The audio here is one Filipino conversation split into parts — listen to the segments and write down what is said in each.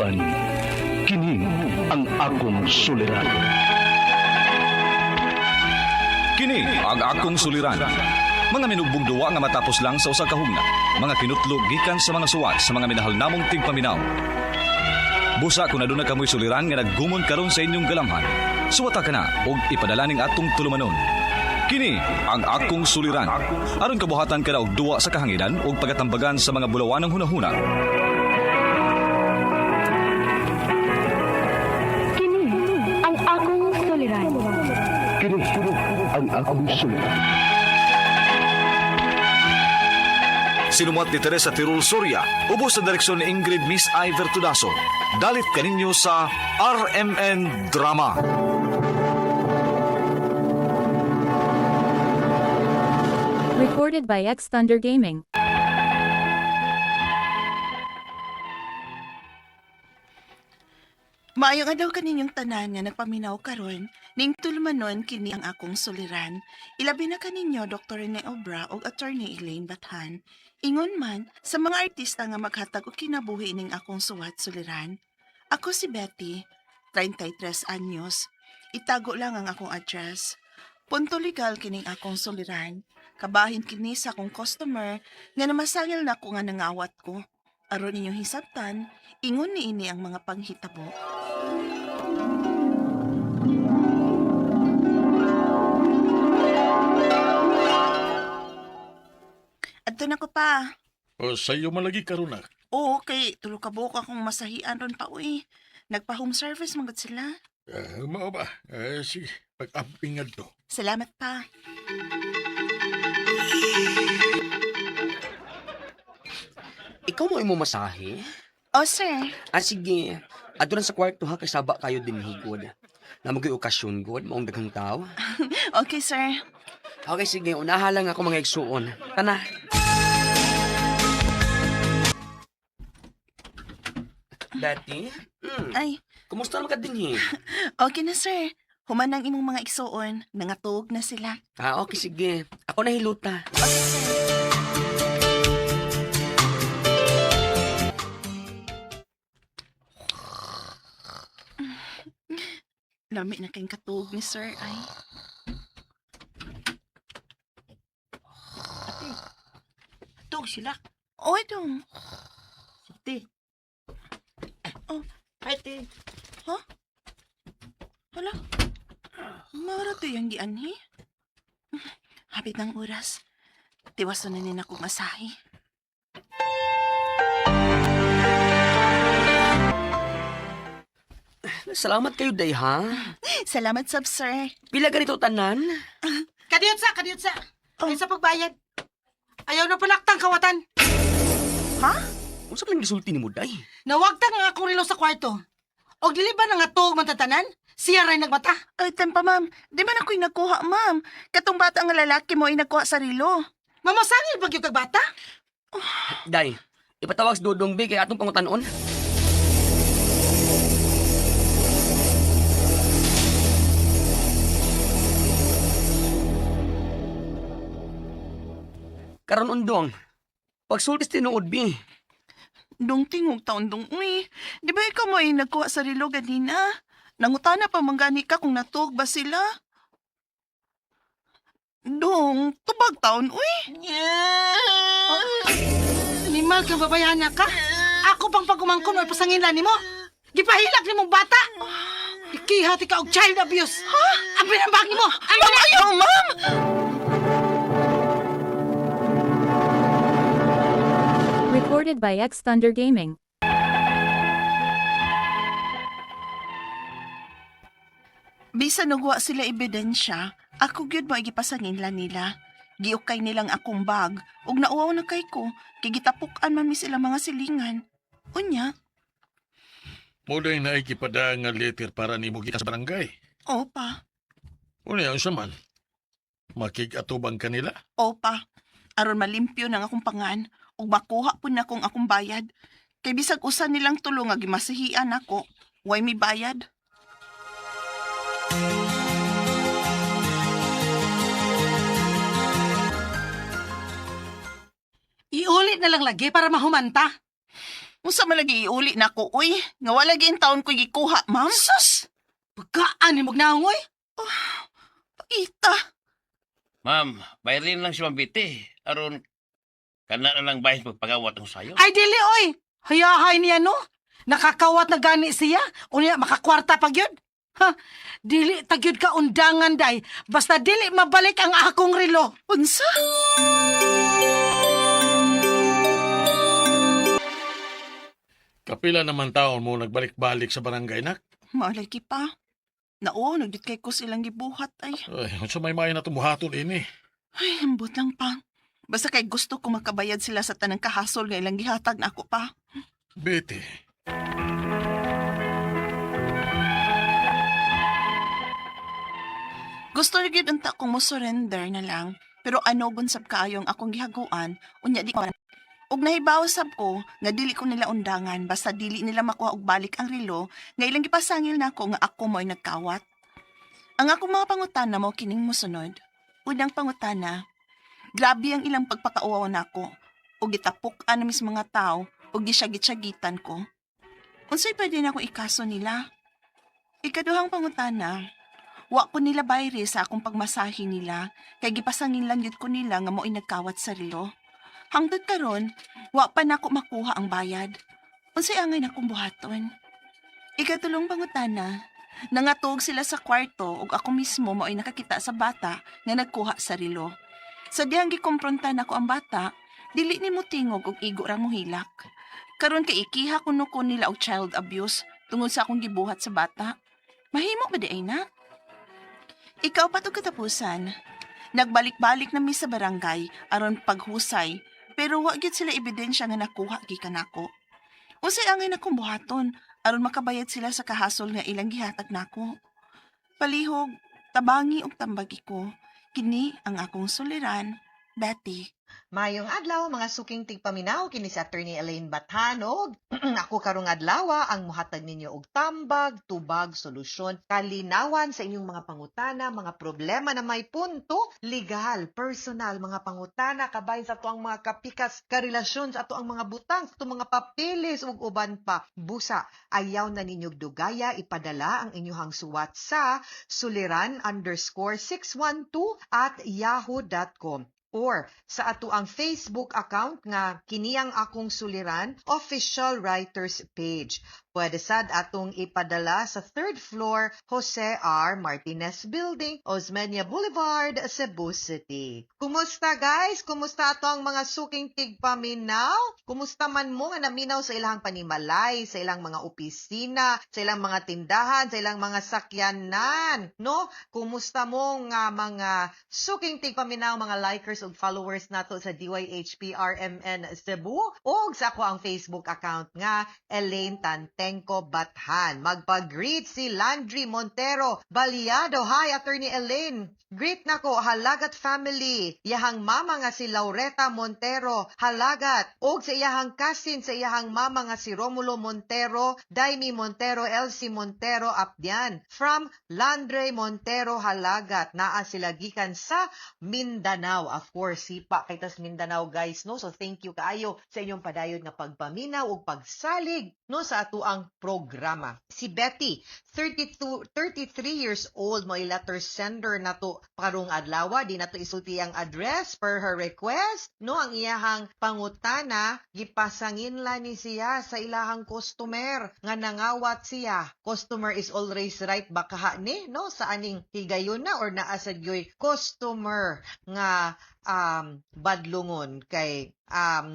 katuugan. Kini ang akong suliran. Kini ang akong suliran. Mga minugbong duwa nga matapos lang sa usa ka hugna. Mga kinutlog gikan sa mga suwat sa mga minahal namong tigpaminaw. Busa kung aduna kamoy suliran nga naggumon karon sa inyong galamhan. Suwata ka na og ipadala ning atong tulumanon. Kini ang akong suliran. Aron kabuhatan ka na og duwa sa kahanginan og pagatambagan sa mga bulawanong hunahuna. Kini ang akong suliran. Kini ang akong suliran. Sinumat ni Teresa Tirul Soria, ubos sa direksyon ni Ingrid Miss Iver Tudaso. Dalit kaninyo sa RMN Drama. Recorded by X Thunder Gaming. Maayo nga daw kaninyong tanan nga nagpaminaw karon, ning tulmanon kini ang akong suliran. Ilabi na kaninyo Dr. Rene Obra o Attorney Elaine Bathan. Ingon man sa mga artista nga maghatag og kinabuhi ning akong suwat suliran. Ako si Betty, 33 anyos. Itago lang ang akong address. Punto legal kining akong suliran. Kabahin kini sa akong customer nga namasangil na ko nga nangawat ko. Aron ninyong hisabtan, ingon ni ini ang mga panghitabo. Adto na ko pa. O sa'yo malagi karon na. Oo, kay tulo ka buok akong masahian ron pa uy. Nagpa-home service magod sila. Mao ba? Sige, pag-ampingad to. Salamat pa. Ikaw mo imo masahe? Oh, sir. Sige. Adto lang sa kwarto ha, kasaba kayo din higod. Namoy okasyon god, maong daghang tao. Okay, sir. Okay, sige. Unaha lang ako mga igsuon. Tana. Dati? Ay, Kumusta naman ka din okay na, sir. Human ang imong mga igsuon. Nangatog na sila. Okay, sige. Ako na hiluta. Okay, sir. Lami na kayong katug ni sir, ay. Ate, tog sila. Oy, dong. Ate. Oh. Ay, ate. Hala. Marato yung gianhi. Hapit ng oras. Tiwaso na nin akong masahe. Salamat kayo, day, ha? Salamat, sab, sir. Pila ganito tanan? Kadiyot sa. Oh. Ay sa pagbayad. Ayaw na palaktang kawatan. Kung saan lang gisulti ni mo, day? Nawagta nga akong relo sa kwarto. Og dili ba nga tuog matatanan? Siya rin nagmata. Ay, tempa, ma'am. Di man ako'y nagkuha, ma'am. Katong bata nga lalaki mo ay nagkuha sa rilo. Mamasangil ba yung kagbata? Day, ipatawag sa Dodong B kay atong pangutanon. Karon undong. Pagsultis tinuod B. Dong tingog taon dong, uy. Di ba ikaw mo ay nagkuha sa rilo ganina? Nangutana pa manggani ka kung natuog ba sila? Dong, tubag taon, uy. Limal kang babayana ka. Ako pang pagumangkon o pasanginlan ni mo. Gipahilak ni mong bata. Ikihati ka og child abuse. Ha? Ang pinambagi mo. Ma'am, ayaw, ma'am! Recorded by X Thunder Gaming. Bisa nagwa sila ebidensya, ako gyud mo igipasanginlan nila. Giukay nilang akong bag, ug nauwaw na kay ko, kay gitapukan man mi sila mga silingan. Unya, Muna na ikipada nga letter para ni mo gikan sa barangay. opa, Una yan man. Makig-atubang kanila. opa. Aron malimpyo ng akong pangan, ug makuha po na kong akong bayad. Kay bisag usa nilang tulo nga gimasihian ako, way mi bayad. Iulit na lang lagi para mahumanta. Unsa man lagi iuli na ko, uy. Nga wala gin taon ko gikuha, ma'am. Sus! Pagkaan ni magnangoy? Ita. Ma'am, bayarin lang si Mambiti. Aron, kana na lang bahis magpagawat ng sayo. Ay, dili, oy! Hayahay niya, no? Nakakawat na gani siya. Unya, makakwarta pag yun. Ha? Dili, tagyod ka undangan, day. Basta dili mabalik ang akong relo. Unsa? Kapila naman taon mo nagbalik-balik sa barangay, nak? Malagi pa. Nao, nagdit kay ko silang gibuhat ay. Ay, unsa may na tumuhaton ini. Ay, hambot lang pa. Basta kay gusto ko makabayad sila sa tanang kahasol nga ilang gihatag na ako pa. Betty, Gusto rin yun unta kong mo surrender na lang. Pero ano gunsab kaayong akong gihaguan, unya di ko. Og nahibaw sab ko nga dili ko nila undangan basta dili nila makuha og balik ang relo nga ilang gipasangil na ako nga ako mo'y nagkawat. Ang akong mga pangutana mo kining mosunod. Unang pangutana, grabe ang ilang pagpakauaw nako og gitapuk-an na mis mga tao og gisyagit-syagitan ko. Unsay pwede na akong ikaso nila? Ikaduhang pangutana, wa ko nila bayre sa akong pagmasahe nila kay gipasangin lang yun ko nila nga mo'y nagkawat sa relo. Hangtod karon, wa pa nako makuha ang bayad. Unsay angay nakong buhaton? Ikatulong pangutana, nangatog sila sa kwarto ug ako mismo mo'y nakakita sa bata nga nagkuha sa relo. Sa dihang gikompronta nako ang bata, dili ni mo tingog ug igo ra mo hilak. Karon kay ikiha kuno ko nila og child abuse tungod sa akong gibuhat sa bata. Mahimo ba di ay na? Ikaw pa to katapusan. Nagbalik-balik na mi sa barangay aron paghusay, pero wa gyud sila ebidensya nga nakuha gikan nako. Unsay angay nakong buhaton aron makabayad sila sa kahasol nga ilang gihatag nako. Palihog, tabangi ug tambagi ko. Kini ang akong suliran, Betty. Mayong adlaw mga suking tigpaminaw kini si Attorney Elaine Bathanog. Ako karong adlaw ang muhatag ninyo og tambag, tubag, solusyon, kalinawan sa inyong mga pangutana, mga problema na may punto, legal, personal, mga pangutana kabahin sa tuang mga kapikas, karelasyon sa atoang mga butang, sa mga papeles ug uban pa. Busa, ayaw na ninyong dugaya ipadala ang inyong suwat sa suliran_612@yahoo.com. Or sa ato ang Facebook account nga Kiniyang Akong Suliran official writers page. Pwede sad atong ipadala sa 3rd floor Jose R. Martinez Building, Osmeña Boulevard, Cebu City. Kumusta guys? Kumusta ato ang mga suking tigpaminaw? Kumusta man mo nga naminaw sa ilang panimalay, sa ilang mga opisina, sa ilang mga tindahan, sa ilang mga sakyanan, no? Kumusta mo nga mga suking tigpaminaw, mga likers ug followers nato sa DYHPRMN Cebu o sa ako ang Facebook account nga Elaine Tantengco Bathan. Magpa-greet si Landry Montero Baliado. Hi, Attorney Elaine. Greet nako Halagat family. Iyahang mama nga si Laureta Montero Halagat. Og sa iyahang cousin sa iyahang mama nga si Romulo Montero, Daimi Montero, Elsie Montero Apdian. From Landry Montero Halagat. Naa sila gikan sa Mindanao. Of course, sipa kay tas Mindanao guys, no? So thank you kaayo sa inyong padayod nga pagpaminaw ug pagsalig no sa ato ang programa. Si Betty, 33 years old, mo letter sender nato karong adlaw, di nato isulti ang address per her request, no? Ang iyahang pangutana, gipasangin la ni siya sa ilahang customer nga nangawat siya. Customer is always right baka ni, no? Sa aning higayon na or naa sa gyoy customer nga badlungon kay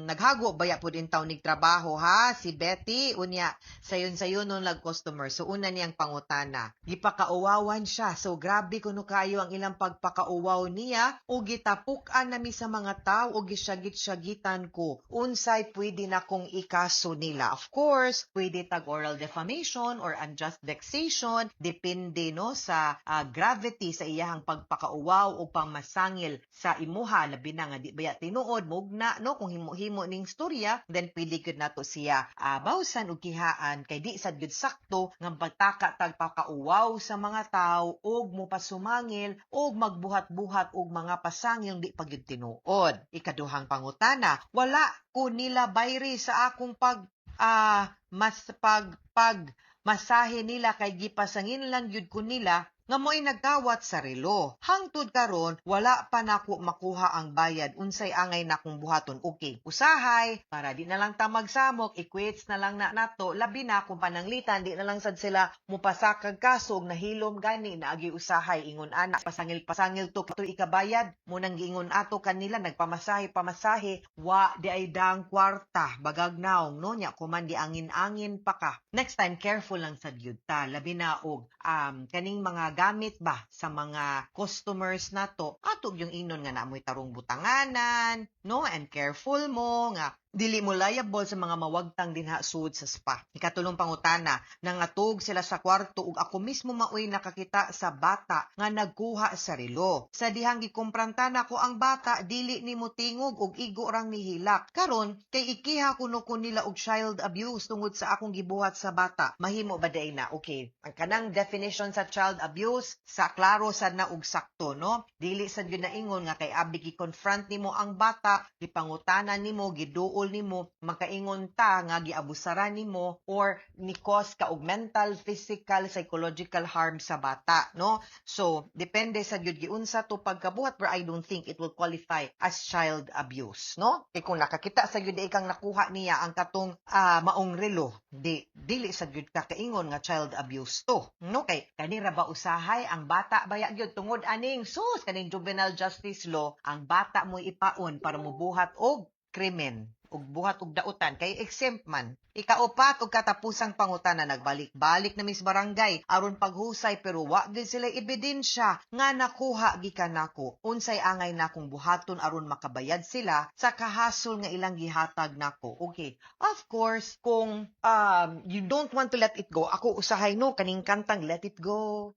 naghago baya pud in taon nig trabaho ha si Betty unya sayon nun lag customer. So una niyang pangutana, gipakauwawan siya. So grabe kuno kayo ang ilang pagpakauwaw niya o gitapuk-an nami sa mga tao o gisyagit-syagitan ko. Unsay pwede na kong ikaso nila? Of course, pwede tag oral defamation or unjust vexation, depende no sa gravity sa iyahang pagpakauwaw o pangmasangil sa imuha labi na nga di baya tinuod mugna no kung himo-himo ning storya, then pwede gud nato siya bawsan og kihaan kay di sad gud sakto nga pagtaka tag pakauwaw sa mga tawo og mopasumangil og magbuhat-buhat og mga pasangil di pa gyud tinuod. Ikaduhang pangutana, wala ko nila bayri sa akong mas pag masahe nila kay gipasangin lang yun ko nila nga mo'y nagkawat sa relo. Hangtod karon wala pa nako makuha ang bayad unsay angay nakong buhaton. Okay, usahay para di na lang ta magsamok, equates na lang na nato, labi na kung pananglitan di na lang sad sila mupasakag kasog nahilom gani na agi usahay ingon ana pasangil to katoy ikabayad mo nang giingon ato kanila nagpamasahe wa di ay dang kwarta bagag naong no nya kuman di angin-angin pa ka. Next time careful lang sad gyud ta labi na og kaning mga gamit ba sa mga customers nato atog yung inon nga naamoy tarong butanganan no and careful mo nga dili mo liable sa mga mawagtang dinha sud sa spa. Ikatulong pangutana nang atog sila sa kwarto ug ako mismo maoy nakakita sa bata nga nagkuha sa relo. Sa dihang gikumpranta nako ang bata dili nimo tingog ug igo rang nihilak. Karon kay ikiha kuno ko nila og child abuse tungod sa akong gibuhat sa bata. Mahimo ba day na? Okay. Ang kanang definition sa child abuse sa klaro sad na og sakto no. Dili sad gyud na ingon nga kay abi gi-confront nimo ang bata, gipangutanan nimo, giduol nimo, makaingon ta nga giabusaran nimo or ni cause ka og mental, physical, psychological harm sa bata no. So depende sa gyud giunsa to pagkabuhat but I don't think it will qualify as child abuse no. Kay kung nakakita sa gyud ikang nakuha niya ang katong maong relo, dili sa gyud ka kaingon nga child abuse to no. Kay kanira ba usahay ang bata baya gyud tungod aning sus kaning juvenile justice law ang bata mo ipaon para mobuhat og krimen ug buhat og dautan kay exempt man. Ikaupat og katapusang pangutana nagbalik-balik na mis barangay aron paghusay pero wa gyud sila ebidensya nga nakuha gikan nako. Unsay angay nakong buhaton aron makabayad sila sa kahasol nga ilang gihatag nako. Okay. Of course, kung you don't want to let it go, ako usahay no kaning kantang Let It Go,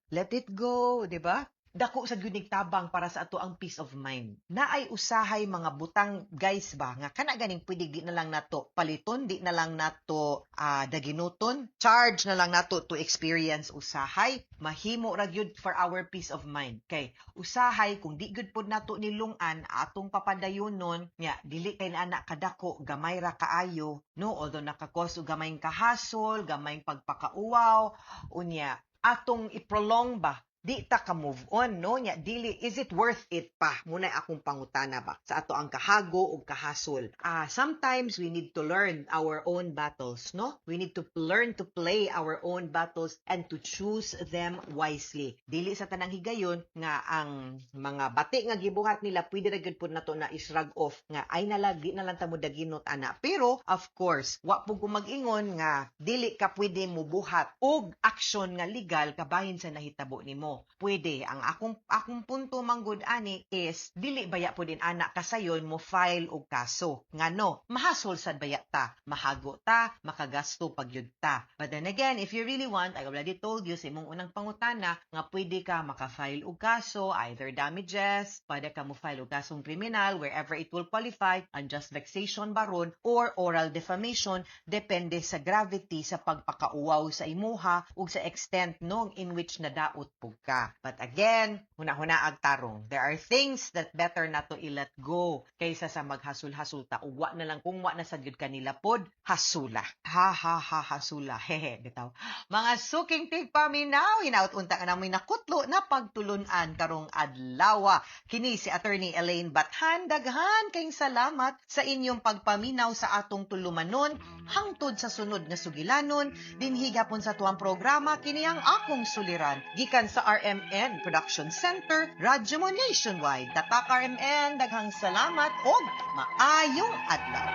di ba? Dako sa gyud tabang para sa ato ang peace of mind. Naay usahay mga butang guys ba nga kana ganing pwede di na lang nato paliton, di na lang nato daginuton, charge na lang nato to experience usahay, mahimo ra gyud for our peace of mind. Kay usahay kung di gyud pud nato nilungan atong papadayonon nya dili kay na kadako gamay ra kaayo no although nakakos og gamayng kahasol, gamayng pagpakauwaw unya atong iprolong ba di ta ka move on no nya dili is it worth it pa muna akong pangutana ba sa ato ang kahago ug kahasol. Sometimes we need to learn our own battles no, we need to learn to play our own battles and to choose them wisely. Dili sa tanang higayon nga ang mga bati nga gibuhat nila pwede ra gyud pud nato na israg off nga ay nalagi na lang ta mo daginot ana, pero of course wa pud ko mag-ingon nga dili ka pwede mo buhat og action nga legal kabahin sa nahitabo nimo. Pwede ang akong punto manggod ani is dili baya po din anak kasayon mo file og kaso ngano mahasol sad baya ta, mahago ta, makagasto pagyud ta. But then again, if you really want, I already told you sa imong unang pangutana nga pwede ka maka-file og kaso, either damages, pwede ka mo file og kasong criminal wherever it will qualify, unjust vexation baron or oral defamation, depende sa gravity sa pagpakauwaw sa imuha ug sa extent no in which nadaot pug ka. But again, huna-huna ag tarong. There are things that better na to i-let go kaysa sa maghasol-hasol ta. Ug wa na lang kung wa na sad gyud kanila pod hasula. Hasula. Hehe, bitaw. Mga suking tigpaminaw, hinaut unta ka namoy nakutlo na pagtulunan karong adlaw. Kini si Attorney Elaine Bathan, daghan kayong salamat sa inyong pagpaminaw sa atong tulumanon hangtod sa sunod nga sugilanon dinhi gapon sa tuwang programa kini ang akong suliran gikan sa RMN Production Center, Radyo mo Nationwide. Tatak RMN, daghang salamat o maayong adlaw.